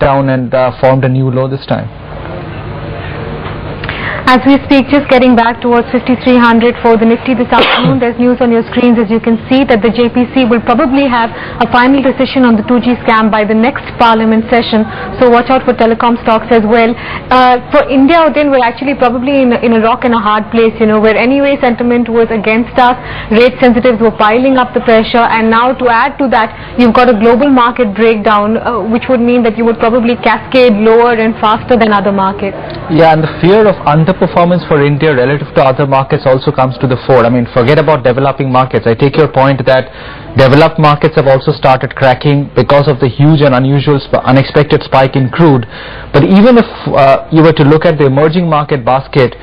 down and formed a new low this time. As we speak, just getting back towards 5300 for the Nifty this afternoon, there's news on your screens as you can see that the JPC will probably have a final decision on the 2G scam by the next Parliament session. So watch out for telecom stocks as well. For India, then we're actually probably in a rock and a hard place, you know, where anyway sentiment was against us, rate sensitives were piling up the pressure, and now to add to that, you've got a global market breakdown, which would mean that you would probably cascade lower and faster than other markets. Yeah, and the fear of underperformance for India relative to other markets also comes to the fore. I mean, forget about developing markets. I take your point that developed markets have also started cracking because of the huge and unexpected spike in crude. But even if you were to look at the emerging market basket,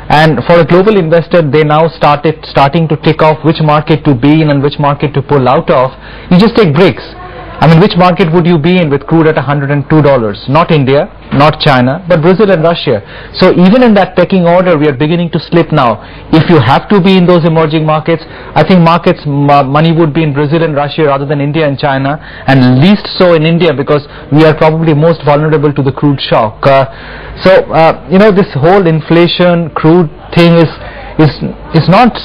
and for a global investor, they now starting to tick off which market to be in and which market to pull out of. You just take BRICS. I mean, which market would you be in with crude at $102? Not India, not China, but Brazil and Russia. So even in that pecking order, we are beginning to slip now. If you have to be in those emerging markets, I think money would be in Brazil and Russia rather than India and China, and least so in India because we are probably most vulnerable to the crude shock. You know, this whole inflation, crude thing is not...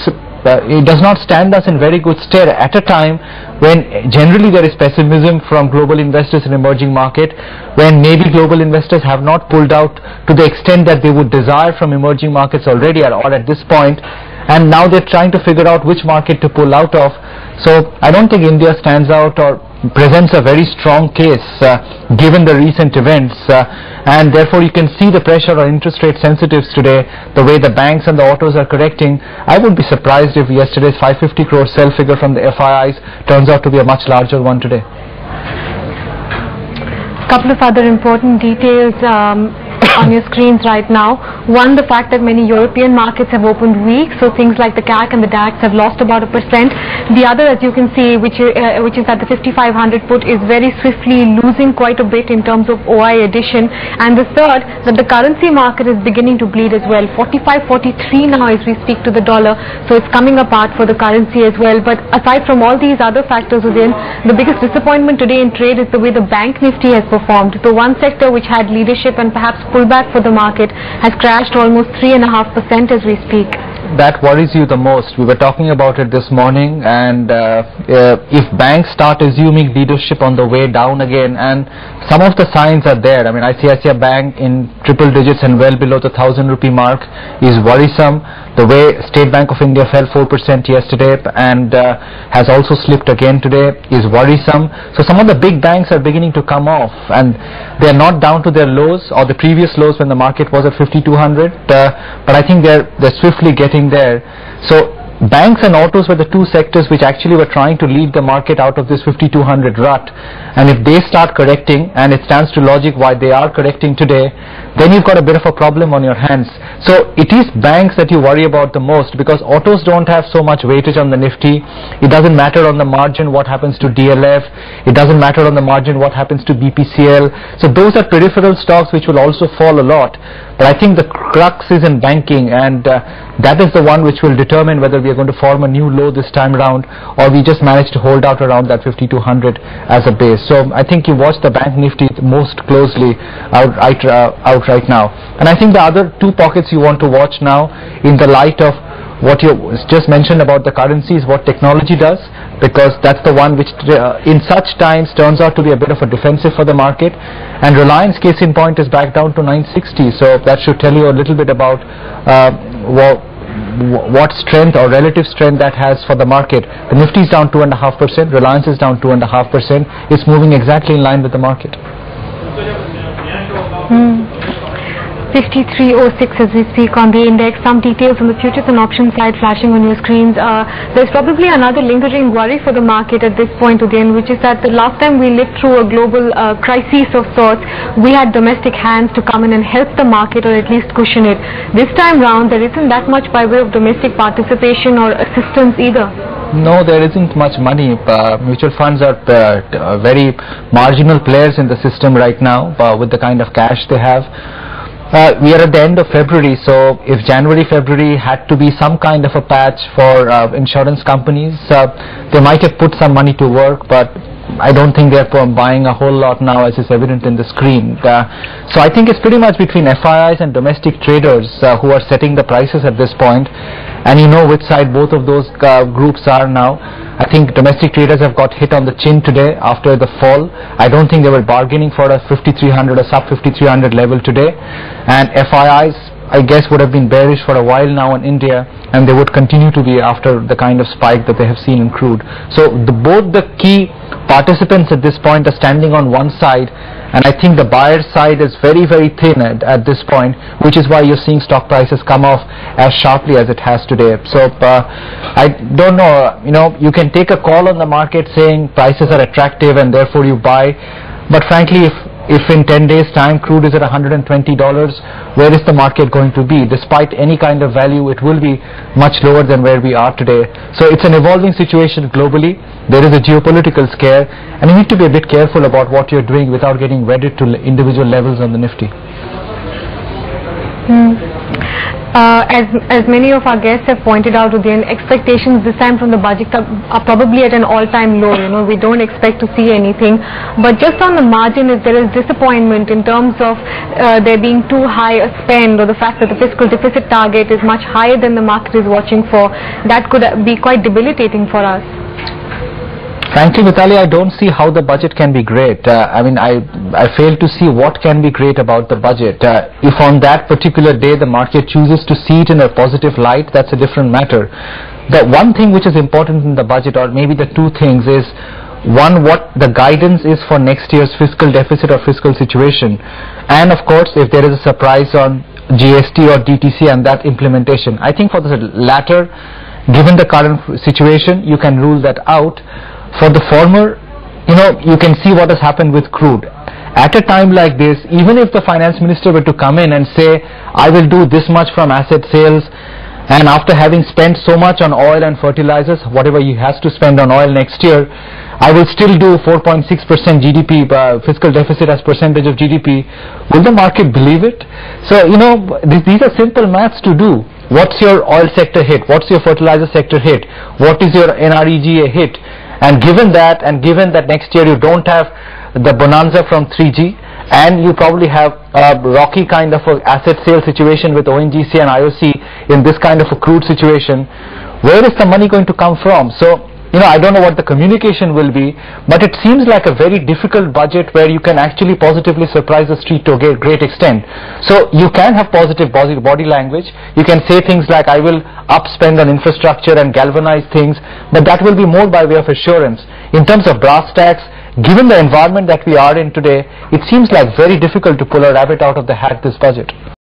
it does not stand us in very good stead at a time when generally there is pessimism from global investors in emerging market, when maybe global investors have not pulled out to the extent that they would desire from emerging markets already or at this point, and now they're trying to figure out which market to pull out of. So I don't think India stands out or presents a very strong case given the recent events, and therefore you can see the pressure on interest rate sensitives today, the way the banks and the autos are correcting. I would be surprised if yesterday's 550 crore sell figure from the FIIs turns out to be a much larger one today. Couple of other important details on your screens right now. One, the fact that many European markets have opened weak, so things like the CAC and the DAX have lost about 1%. The other, as you can see, which is that the 5500 put is very swiftly losing quite a bit in terms of OI addition. And the third, that the currency market is beginning to bleed as well. 45.43 now as we speak to the dollar, so it's coming apart for the currency as well. But aside from all these other factors within, the biggest disappointment today in trade is the way the Bank Nifty has performed. The one sector which had leadership and perhaps pullback for the market has crashed almost 3.5% as we speak. That worries you the most. We were talking about it this morning, and if banks start assuming leadership on the way down again, and some of the signs are there. I mean, ICICI Bank in triple digits and well below the 1,000 rupee mark is worrisome. The way State Bank of India fell 4% yesterday and has also slipped again today is worrisome. So some of the big banks are beginning to come off, and they are not down to their lows or the previous lows when the market was at 5,200, but I think they're swiftly getting there. So banks and autos were the two sectors which actually were trying to lead the market out of this 5,200 rut, and if they start correcting, and it stands to logic why they are correcting today, then you've got a bit of a problem on your hands. So it is banks that you worry about the most, because autos don't have so much weightage on the Nifty. It doesn't matter on the margin what happens to DLF, it doesn't matter on the margin what happens to BPCL. So those are peripheral stocks which will also fall a lot. But I think the crux is in banking, and that is the one which will determine whether we are going to form a new low this time around, or we just manage to hold out around that 5,200 as a base. So I think you watch the Bank Nifty most closely out right now. And I think the other two pockets you want to watch now, in the light of what you just mentioned about the currency, is what technology does, because that's the one which in such times turns out to be a bit of a defensive for the market. And Reliance, case in point, is back down to 960, so that should tell you a little bit about what strength or relative strength that has for the market. The Nifty is down 2.5%, Reliance is down 2.5%. It's moving exactly in line with the market. 5306 as we speak on the index. Some details on the futures and options side flashing on your screens. There's probably another lingering worry for the market at this point again, which is that the last time we lived through a global crisis of sorts, we had domestic hands to come in and help the market, or at least cushion it. This time round, there isn't that much by way of domestic participation or assistance either. No, there isn't much money. Mutual funds are very marginal players in the system right now with the kind of cash they have. We are at the end of February, so if January, February had to be some kind of a patch for insurance companies, they might have put some money to work, but I don't think they're buying a whole lot now, as is evident in the screen. So I think it's pretty much between FIIs and domestic traders who are setting the prices at this point, and you know which side both of those groups are now. I think domestic traders have got hit on the chin today after the fall. I don't think they were bargaining for a 5300 or sub 5300 level today, and FIIs I guess would have been bearish for a while now in India, and they would continue to be after the kind of spike that they have seen in crude. So both the key participants at this point are standing on one side, and I think the buyer side is very, very thin at this point, which is why you're seeing stock prices come off as sharply as it has today. So I don't know, you can take a call on the market saying prices are attractive and therefore you buy, but frankly, if in 10 days time crude is at $120, where is the market going to be? Despite any kind of value, it will be much lower than where we are today. So it's an evolving situation globally. There is a geopolitical scare, and you need to be a bit careful about what you're doing without getting wedded to individual levels on the Nifty. As many of our guests have pointed out, Udayan, expectations this time from the budget are probably at an all-time low. We don't expect to see anything. But just on the margin, if there is disappointment in terms of there being too high a spend, or the fact that the fiscal deficit target is much higher than the market is watching for, that could be quite debilitating for us. Frankly, Mitali, I don't see how the budget can be great. I fail to see what can be great about the budget. If on that particular day the market chooses to see it in a positive light, that's a different matter. The one thing which is important in the budget, or maybe the two things, is one, what the guidance is for next year's fiscal deficit or fiscal situation, and of course if there is a surprise on GST or DTC and that implementation. I think for the latter, given the current situation, you can rule that out. For the former, you can see what has happened with crude. At a time like this, even if the finance minister were to come in and say, I will do this much from asset sales, and after having spent so much on oil and fertilizers, whatever he has to spend on oil next year, I will still do 4.6% GDP fiscal deficit as percentage of GDP. Will the market believe it? So, these are simple maths to do. What's your oil sector hit? What's your fertilizer sector hit? What is your NREGA hit? And given that next year you don't have the bonanza from 3G, and you probably have a rocky kind of a asset sale situation with ONGC and IOC in this kind of a crude situation, where is the money going to come from? So, I don't know what the communication will be, but it seems like a very difficult budget where you can actually positively surprise the street to a great extent. So you can have positive body language. You can say things like, I will upspend on infrastructure and galvanize things, but that will be more by way of assurance. In terms of brass tacks, given the environment that we are in today, it seems like very difficult to pull a rabbit out of the hat this budget.